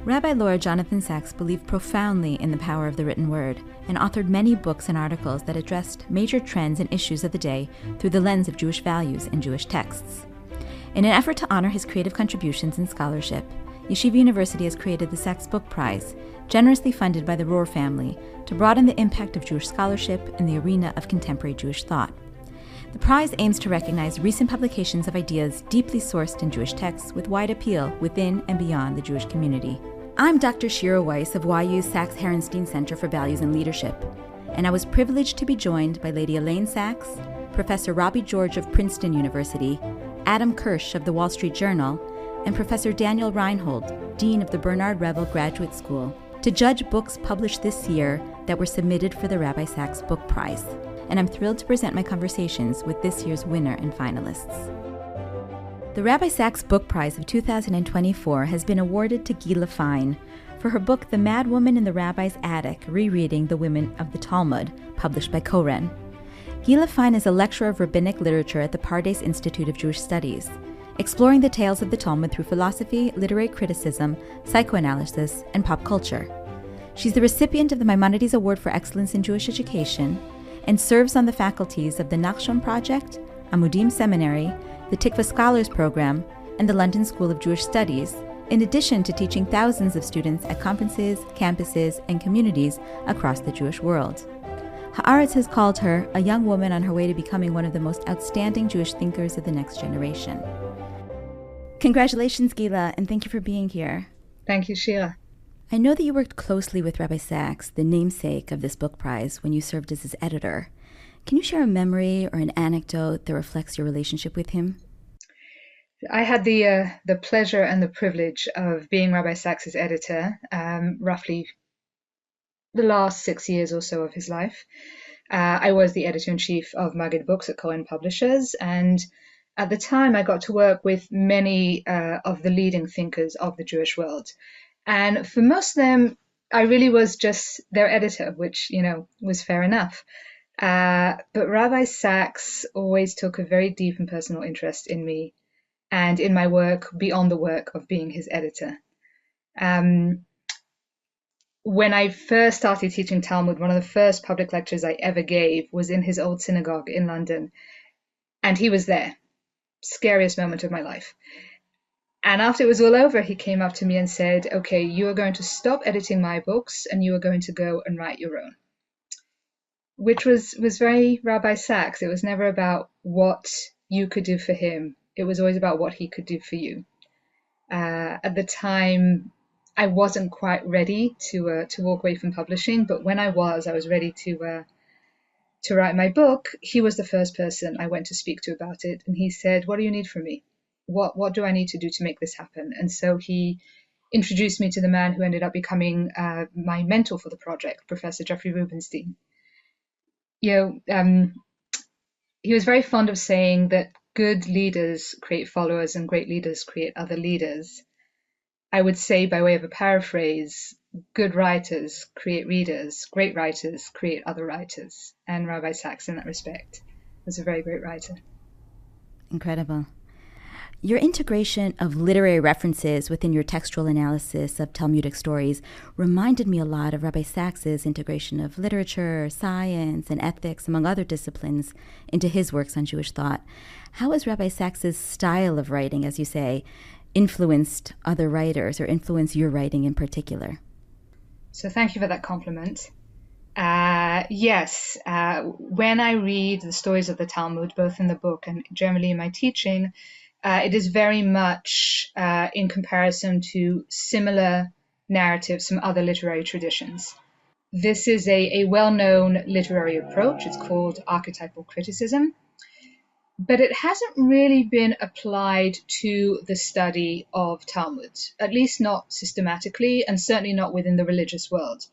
Rabbi Laura Jonathan Sacks believed profoundly in the power of the written word and authored many books and articles that addressed major trends and issues of the day through the lens of Jewish values and Jewish texts. In an effort to honor his creative contributions and scholarship, Yeshiva University has created the Sacks Book Prize, generously funded by the Rohr family, to broaden the impact of Jewish scholarship in the arena of contemporary Jewish thought. The prize aims to recognize recent publications of ideas deeply sourced in Jewish texts with wide appeal within and beyond the Jewish community. I'm Dr. Shira Weiss of YU's Sacks-Herenstein Center for Values and Leadership, and I was privileged to be joined by Lady Elaine Sacks, Professor Rabbi George of Princeton University, Adam Kirsch of the Wall Street Journal, and Professor Daniel Reinhold, Dean of the Bernard Revel Graduate School, to judge books published this year that were submitted for the Rabbi Sacks Book Prize. And I'm thrilled to present my conversations with this year's winner and finalists. The Rabbi Sacks Book Prize of 2024 has been awarded to Gila Fine for her book The Madwoman in the Rabbi's Attic, Rereading the Women of the Talmud, published by Koren. Gila Fine is a lecturer of rabbinic literature at the Pardes Institute of Jewish Studies, exploring the tales of the Talmud through philosophy, literary criticism, psychoanalysis, and pop culture. She's the recipient of the Maimonides Award for Excellence in Jewish Education and serves on the faculties of the Nachshon Project, Amudim Seminary, the Tikva Scholars Program, and the London School of Jewish Studies, in addition to teaching thousands of students at conferences, campuses, and communities across the Jewish world. Haaretz has called her a young woman on her way to becoming one of the most outstanding Jewish thinkers of the next generation. Congratulations, Gila, and thank you for being here. Thank you, Shira. I know that you worked closely with Rabbi Sacks, the namesake of this book prize, when you served as his editor. Can you share a memory or an anecdote that reflects your relationship with him? I had the pleasure and the privilege of being Rabbi Sacks' editor, roughly the last 6 years or so of his life. I was the editor-in-chief of Maggid Books at Koren Publishers, and at the time I got to work with many of the leading thinkers of the Jewish world. And for most of them, I really was just their editor, which, was fair enough. But Rabbi Sacks always took a very deep and personal interest in me and in my work beyond the work of being his editor. When I first started teaching Talmud, one of the first public lectures I ever gave was in his old synagogue in London. And he was there. Scariest moment of my life. And after it was all over, he came up to me and said, okay, you are going to stop editing my books and you are going to go and write your own. Which was very Rabbi Sacks. It was never about what you could do for him. It was always about what he could do for you. At the time, I wasn't quite ready to walk away from publishing, but when I was ready to write my book. He was the first person I went to speak to about it, and he said, "What do you need from me? What do I need to do to make this happen?" And so he introduced me to the man who ended up becoming my mentor for the project, Professor Jeffrey Rubenstein. He was very fond of saying that good leaders create followers and great leaders create other leaders. I would say, by way of a paraphrase, good writers create readers, great writers create other writers. And Rabbi Sacks, in that respect, was a very great writer. Incredible. Your integration of literary references within your textual analysis of Talmudic stories reminded me a lot of Rabbi Sacks's integration of literature, science, and ethics, among other disciplines, into his works on Jewish thought. How has Rabbi Sacks's style of writing, as you say, influenced other writers or influenced your writing in particular? So thank you for that compliment. Yes, when I read the stories of the Talmud, both in the book and generally in my teaching, it is very much in comparison to similar narratives from other literary traditions. This is a well-known literary approach. It's called archetypal criticism, but it hasn't really been applied to the study of Talmud, at least not systematically, and certainly not within the religious world.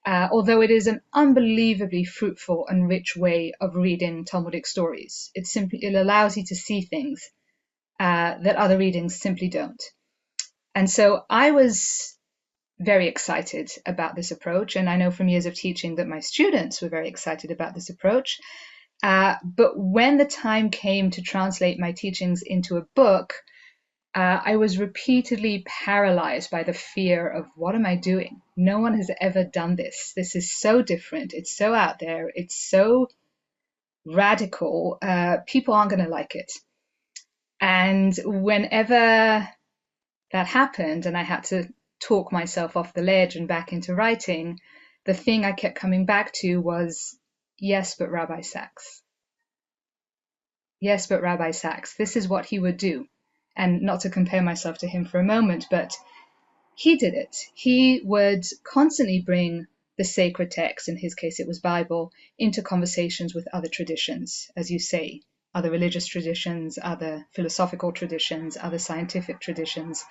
Although it is an unbelievably fruitful and rich way of reading Talmudic stories. It allows you to see things that other readings simply don't. And so I was very excited about this approach, and I know from years of teaching that my students were very excited about this approach. But when the time came to translate my teachings into a book, I was repeatedly paralyzed by the fear of, what am I doing? No one has ever done this. This is so different. It's so out there. It's so radical. People aren't going to like it. And whenever that happened and I had to talk myself off the ledge and back into writing, the thing I kept coming back to was, yes, but Rabbi Sacks. Yes, but Rabbi Sacks. This is what he would do. And not to compare myself to him for a moment, but he did it. He would constantly bring the sacred text, in his case it was Bible, into conversations with other traditions, as you say, other religious traditions, other philosophical traditions, other scientific traditions.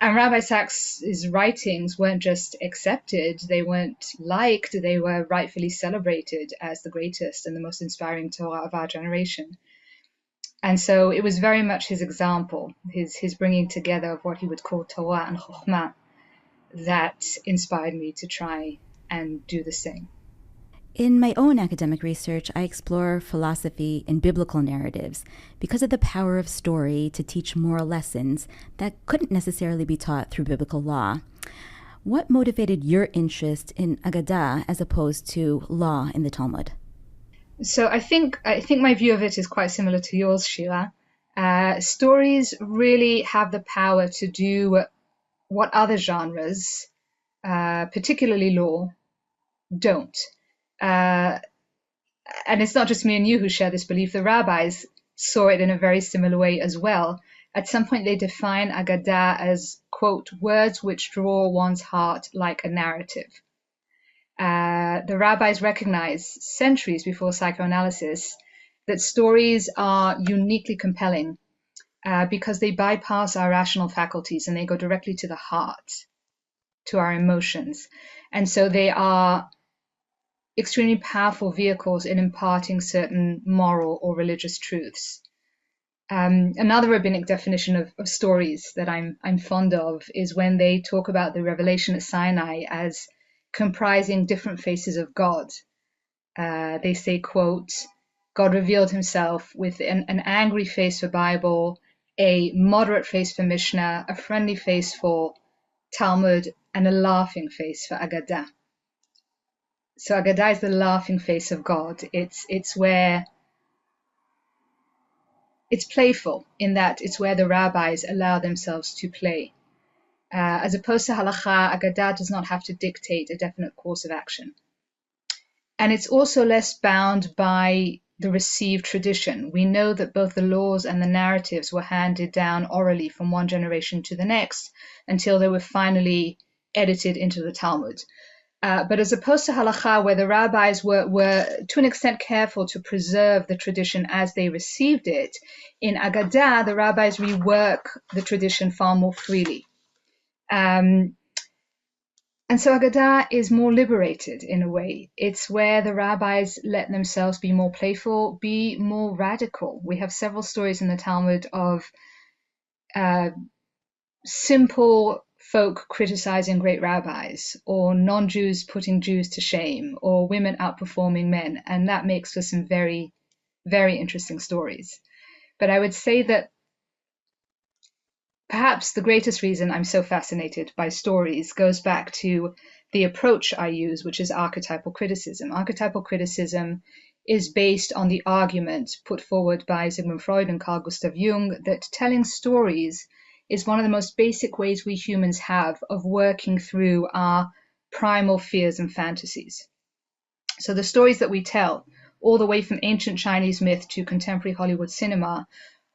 And Rabbi Sacks' writings weren't just accepted, they weren't liked, they were rightfully celebrated as the greatest and the most inspiring Torah of our generation. And so it was very much his example, his bringing together of what he would call Torah and Chokhmah, that inspired me to try and do the same. In my own academic research, I explore philosophy in biblical narratives because of the power of story to teach moral lessons that couldn't necessarily be taught through biblical law. What motivated your interest in Agadah as opposed to law in the Talmud? So I think my view of it is quite similar to yours, Shira. Stories really have the power to do what other genres, particularly law, don't. And it's not just me and you who share this belief. The rabbis saw it in a very similar way as well. At some point, they define Agadah as, quote, words which draw one's heart like a narrative. The rabbis recognized centuries before psychoanalysis that stories are uniquely compelling because they bypass our rational faculties and they go directly to the heart, to our emotions. And so they are extremely powerful vehicles in imparting certain moral or religious truths. Another rabbinic definition of stories that I'm fond of is when they talk about the revelation at Sinai as comprising different faces of God. They say, quote, God revealed himself with an angry face for Bible, a moderate face for Mishnah, a friendly face for Talmud, and a laughing face for Agadah. So Agadah is the laughing face of God. It's where it's playful in that it's where the rabbis allow themselves to play. As opposed to halakha, Agadah does not have to dictate a definite course of action. And it's also less bound by the received tradition. We know that both the laws and the narratives were handed down orally from one generation to the next until they were finally edited into the Talmud. But as opposed to halakha, where the rabbis were to an extent careful to preserve the tradition as they received it, in Agadah, the rabbis rework the tradition far more freely. And so Agadah is more liberated in a way. It's where the rabbis let themselves be more playful, be more radical. We have several stories in the Talmud of simple folk criticizing great rabbis, or non-Jews putting Jews to shame, or women outperforming men. And that makes for some very, very interesting stories. But I would say that perhaps the greatest reason I'm so fascinated by stories goes back to the approach I use, which is archetypal criticism. Archetypal criticism is based on the argument put forward by Sigmund Freud and Carl Gustav Jung that telling stories is one of the most basic ways we humans have of working through our primal fears and fantasies. So the stories that we tell, all the way from ancient Chinese myth to contemporary Hollywood cinema,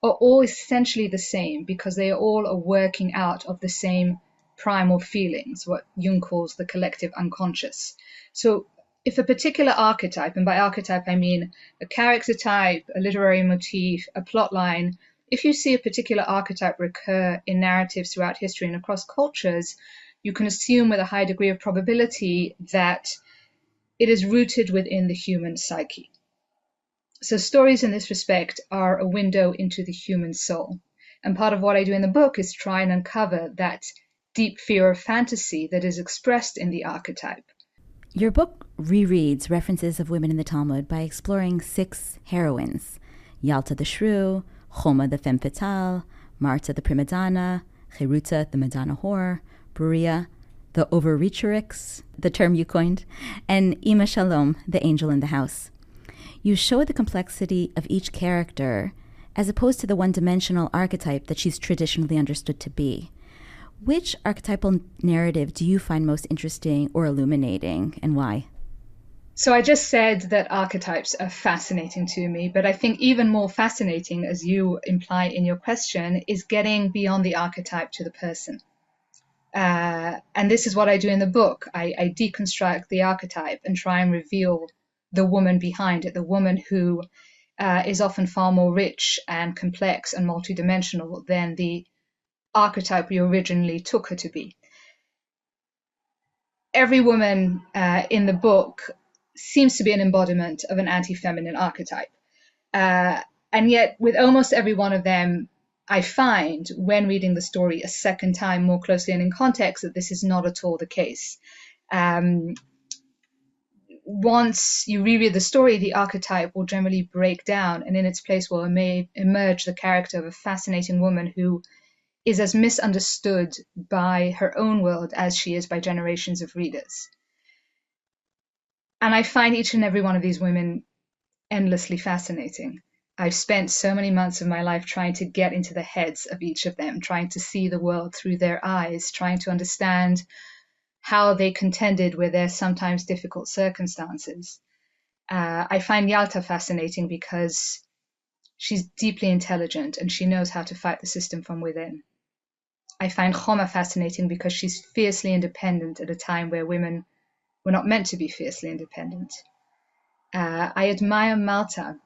are all essentially the same because they are all a working out of the same primal feelings, what Jung calls the collective unconscious. So if a particular archetype, and by archetype I mean a character type, a literary motif, a plot line, if you see a particular archetype recur in narratives throughout history and across cultures, you can assume with a high degree of probability that it is rooted within the human psyche. So stories in this respect are a window into the human soul. And part of what I do in the book is try and uncover that deep fear of fantasy that is expressed in the archetype. Your book rereads references of women in the Talmud by exploring 6 heroines: Yalta the shrew, Choma the femme fatale, Marta the prima donna, Cheruta the Madonna whore, Bruria the overreacherix, the term you coined, and Ima Shalom, the angel in the house. You show the complexity of each character as opposed to the one-dimensional archetype that she's traditionally understood to be. Which archetypal narrative do you find most interesting or illuminating, and why? So I just said that archetypes are fascinating to me, but I think even more fascinating, as you imply in your question, is getting beyond the archetype to the person. And this is what I do in the book. I deconstruct the archetype and try and reveal the woman behind it, the woman who is often far more rich and complex and multidimensional than the archetype we originally took her to be. Every woman in the book seems to be an embodiment of an anti-feminine archetype. And yet, with almost every one of them, I find, when reading the story a second time more closely and in context, that this is not at all the case. Once you reread the story, the archetype will generally break down, and in its place will emerge the character of a fascinating woman who is as misunderstood by her own world as she is by generations of readers. And I find each and every one of these women endlessly fascinating. I've spent so many months of my life trying to get into the heads of each of them, trying to see the world through their eyes, trying to understand how they contended with their sometimes difficult circumstances. I find Yalta fascinating because she's deeply intelligent and she knows how to fight the system from within. I find Choma fascinating because she's fiercely independent at a time where women were not meant to be fiercely independent. I admire Malta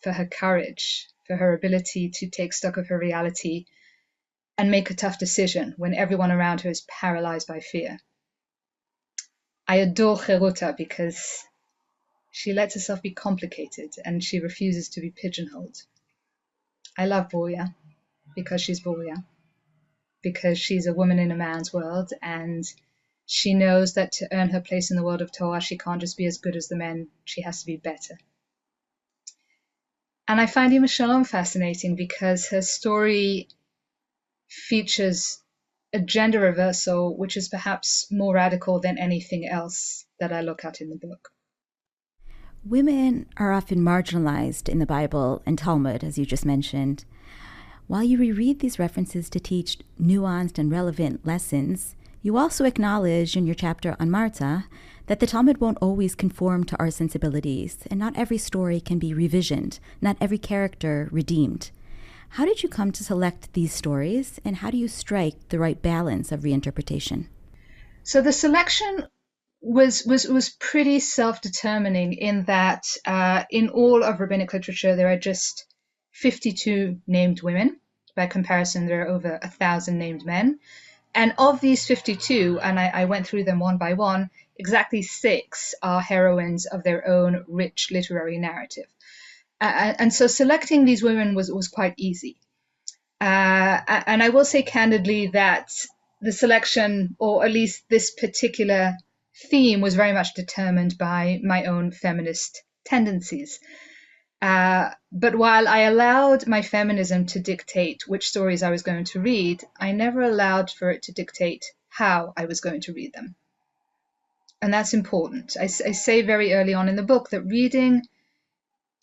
for her courage, for her ability to take stock of her reality and make a tough decision when everyone around her is paralyzed by fear. I adore Cheruta because she lets herself be complicated and she refuses to be pigeonholed. I love Bruria because she's Bruria, because she's a woman in a man's world, and she knows that to earn her place in the world of Torah, she can't just be as good as the men, she has to be better. And I find Ima Shalom fascinating because her story features a gender reversal which is perhaps more radical than anything else that I look at in the book. Women are often marginalized in the Bible and Talmud, as you just mentioned. While you reread these references to teach nuanced and relevant lessons, you also acknowledge in your chapter on Marta that the Talmud won't always conform to our sensibilities, and not every story can be revisioned, not every character redeemed. How did you come to select these stories, and how do you strike the right balance of reinterpretation? So the selection was pretty self-determining in that in all of rabbinic literature there are just 52 named women. By comparison, there are over 1,000 named men. And of these 52, and I went through them one by one, exactly 6 are heroines of their own rich literary narrative. And so selecting these women was quite easy. And I will say candidly that the selection, or at least this particular theme, was very much determined by my own feminist tendencies. But while I allowed my feminism to dictate which stories I was going to read, I never allowed for it to dictate how I was going to read them. And that's important. I say very early on in the book that reading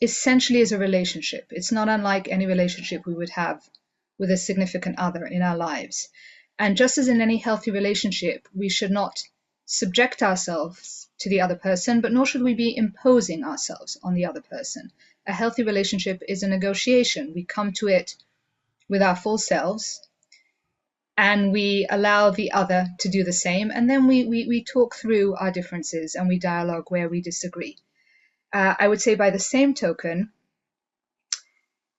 essentially is a relationship. It's not unlike any relationship we would have with a significant other in our lives. And just as in any healthy relationship, we should not subject ourselves to the other person, but nor should we be imposing ourselves on the other person. A healthy relationship is a negotiation. We come to it with our full selves, and we allow the other to do the same, and then we talk through our differences and we dialogue where we disagree. I would say by the same token,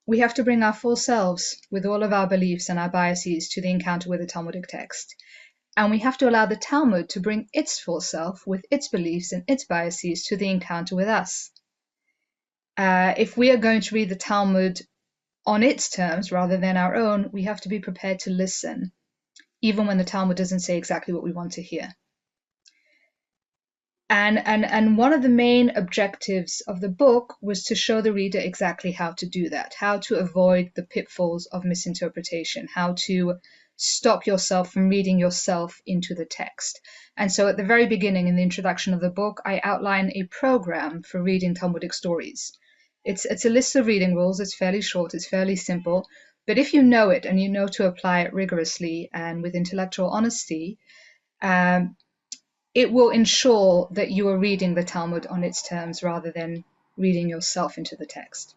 we have to bring our full selves with all of our beliefs and our biases to the encounter with the Talmudic text. And we have to allow the Talmud to bring its full self with its beliefs and its biases to the encounter with us. If we are going to read the Talmud on its terms rather than our own, we have to be prepared to listen, even when the Talmud doesn't say exactly what we want to hear. And one of the main objectives of the book was to show the reader exactly how to do that, how to avoid the pitfalls of misinterpretation, how to stop yourself from reading yourself into the text. And so at the very beginning, in the introduction of the book, I outline a program for reading Talmudic stories. It's a list of reading rules. It's fairly short. It's fairly simple. But if you know it and you know to apply it rigorously and with intellectual honesty, it will ensure that you are reading the Talmud on its terms rather than reading yourself into the text.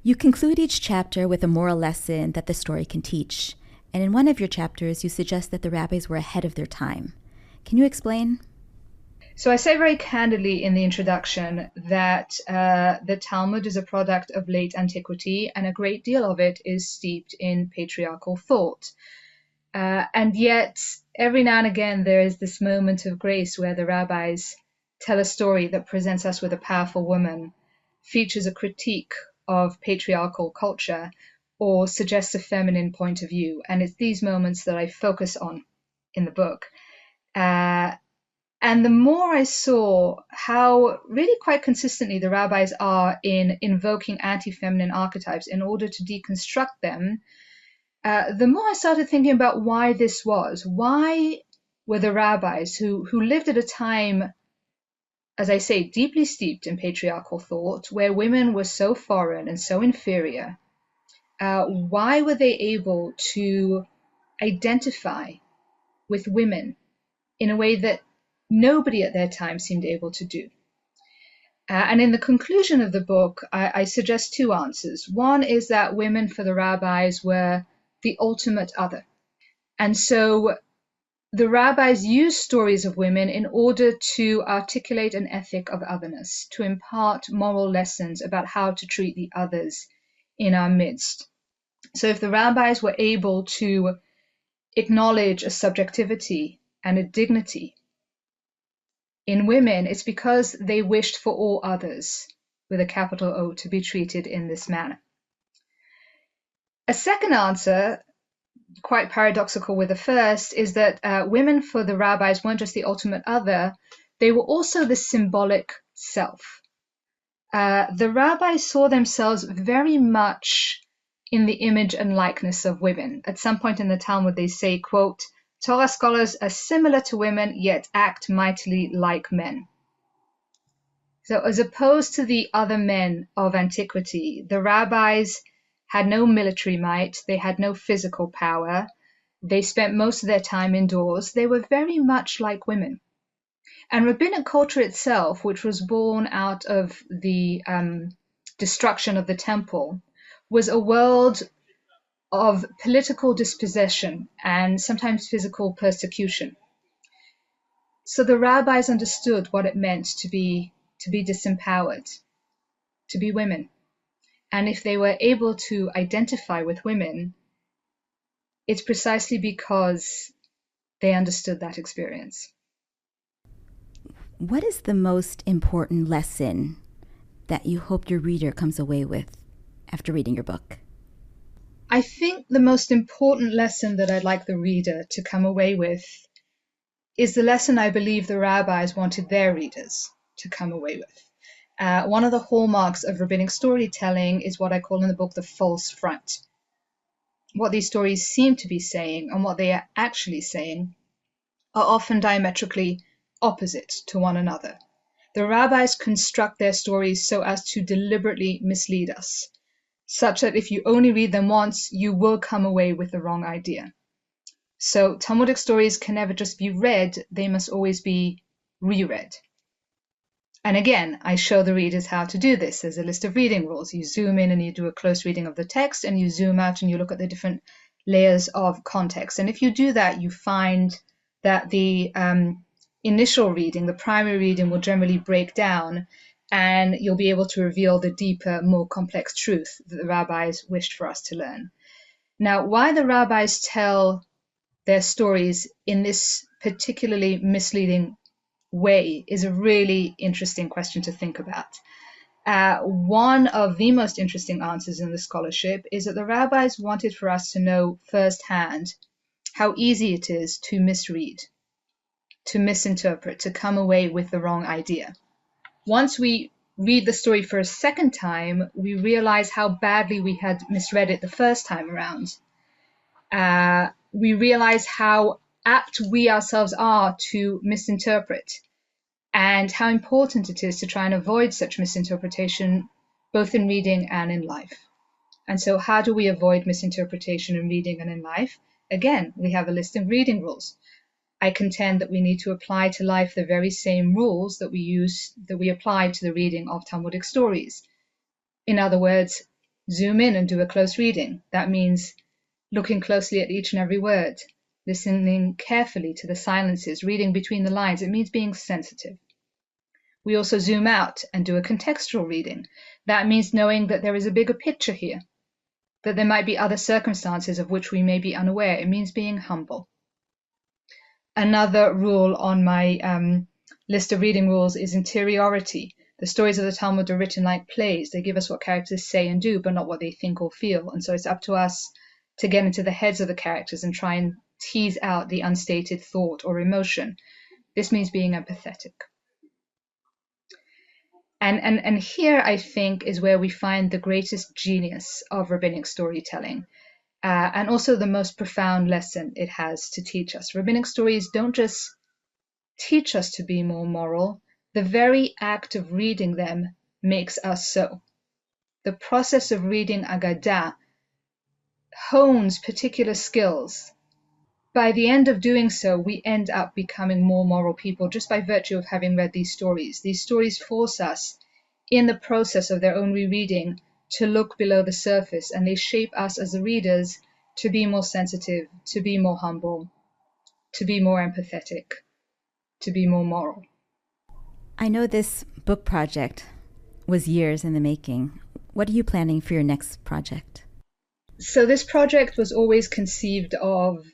You conclude each chapter with a moral lesson that the story can teach. And in one of your chapters, you suggest that the rabbis were ahead of their time. Can you explain? So I say very candidly in the introduction that the Talmud is a product of late antiquity, and a great deal of it is steeped in patriarchal thought. And yet, every now and again, there is this moment of grace where the rabbis tell a story that presents us with a powerful woman, features a critique of patriarchal culture, or suggests a feminine point of view. And it's these moments that I focus on in the book. And the more I saw how really quite consistently the rabbis are in invoking anti-feminine archetypes in order to deconstruct them, the more I started thinking about why this was. Why were the rabbis who lived at a time, as I say, deeply steeped in patriarchal thought, where women were so foreign and so inferior, why were they able to identify with women in a way that nobody at their time seemed able to do? And in the conclusion of the book, I suggest two answers. One is that women for the rabbis were the ultimate other. And so the rabbis used stories of women in order to articulate an ethic of otherness, to impart moral lessons about how to treat the others in our midst. So if the rabbis were able to acknowledge a subjectivity and a dignity in women, it's because they wished for all others, with a capital O, to be treated in this manner. A second answer, quite paradoxical with the first, is that women for the rabbis weren't just the ultimate other, they were also the symbolic self. The rabbis saw themselves very much in the image and likeness of women. At some point in the Talmud, they say, quote, Torah scholars are similar to women, yet act mightily like men. So as opposed to the other men of antiquity, the rabbis had no military might, they had no physical power, they spent most of their time indoors, they were very much like women. And rabbinic culture itself, which was born out of the destruction of the temple, was a world of political dispossession and sometimes physical persecution. So the rabbis understood what it meant to be disempowered, to be women. And if they were able to identify with women, it's precisely because they understood that experience. What is the most important lesson that you hope your reader comes away with after reading your book? I think the most important lesson that I'd like the reader to come away with is the lesson I believe the rabbis wanted their readers to come away with. One of the hallmarks of rabbinic storytelling is what I call in the book the false front. What these stories seem to be saying and what they are actually saying are often diametrically opposite to one another. The rabbis construct their stories so as to deliberately mislead us, such that if you only read them once, you will come away with the wrong idea. So Talmudic stories can never just be read, they must always be reread. And again, I show the readers how to do this. There's a list of reading rules. You zoom in and you do a close reading of the text, and you zoom out and you look at the different layers of context. And if you do that, you find that the initial reading, the primary reading, will generally break down, and you'll be able to reveal the deeper, more complex truth that the rabbis wished for us to learn. Now, why the rabbis tell their stories in this particularly misleading way is a really interesting question to think about. One of the most interesting answers in the scholarship is that the rabbis wanted for us to know firsthand how easy it is to misread. to misinterpret, to come away with the wrong idea. Once we read the story for a second time, we realize how badly we had misread it the first time around. We realize how apt we ourselves are to misinterpret, and how important it is to try and avoid such misinterpretation, both in reading and in life. And so how do we avoid misinterpretation in reading and in life? Again, we have a list of reading rules. I contend that we need to apply to life the very same rules that we apply to the reading of Talmudic stories. In other words, zoom in and do a close reading. That means looking closely at each and every word, listening carefully to the silences, reading between the lines. It means being sensitive. We also zoom out and do a contextual reading. That means knowing that there is a bigger picture here, that there might be other circumstances of which we may be unaware. It means being humble. Another rule on my list of reading rules is interiority. The stories of the Talmud are written like plays. They give us what characters say and do, but not what they think or feel. And so it's up to us to get into the heads of the characters and try and tease out the unstated thought or emotion. This means being empathetic. And here, I think, is where we find the greatest genius of rabbinic storytelling, and also the most profound lesson it has to teach us. Rabbinic stories don't just teach us to be more moral. The very act of reading them makes us so. The process of reading Agadah hones particular skills. By the end of doing so, we end up becoming more moral people just by virtue of having read these stories. These stories force us, in the process of their own rereading, to look below the surface, and they shape us as the readers to be more sensitive, to be more humble, to be more empathetic, to be more moral. I know this book project was years in the making. What are you planning for your next project? So this project was always conceived of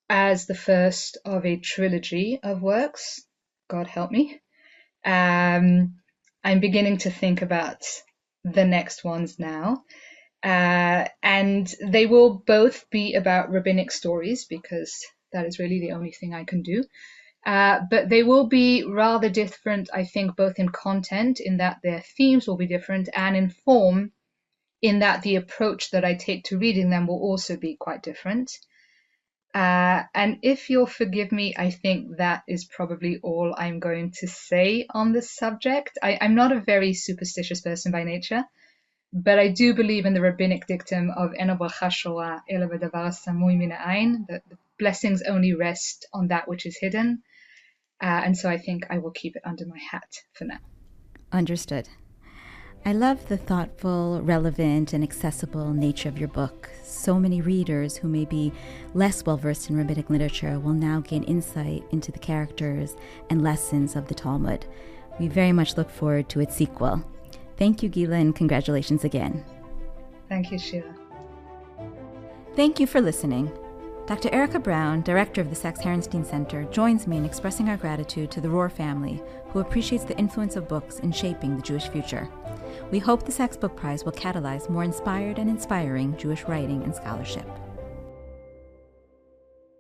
as the first of a trilogy of works. God help me. I'm beginning to think about the next ones now. And they will both be about rabbinic stories, because that is really the only thing I can do. But they will be rather different, I think, both in content, in that their themes will be different, and in form, in that the approach that I take to reading them will also be quite different. And if you'll forgive me, I think that is probably all I'm going to say on this subject. I'm not a very superstitious person by nature, but I do believe in the rabbinic dictum of "Eno bracha shora ela b'davar samui min ha'ain," that the blessings only rest on that which is hidden. And so I think I will keep it under my hat for now. Understood. I love the thoughtful, relevant, and accessible nature of your book. So many readers who may be less well-versed in rabbinic literature will now gain insight into the characters and lessons of the Talmud. We very much look forward to its sequel. Thank you, Gila, and congratulations again. Thank you, Shira. Thank you for listening. Dr. Erica Brown, director of the Sacks-Herenstein Center, joins me in expressing our gratitude to the Rohr family, who appreciates the influence of books in shaping the Jewish future. We hope the Sacks Book Prize will catalyze more inspired and inspiring Jewish writing and scholarship.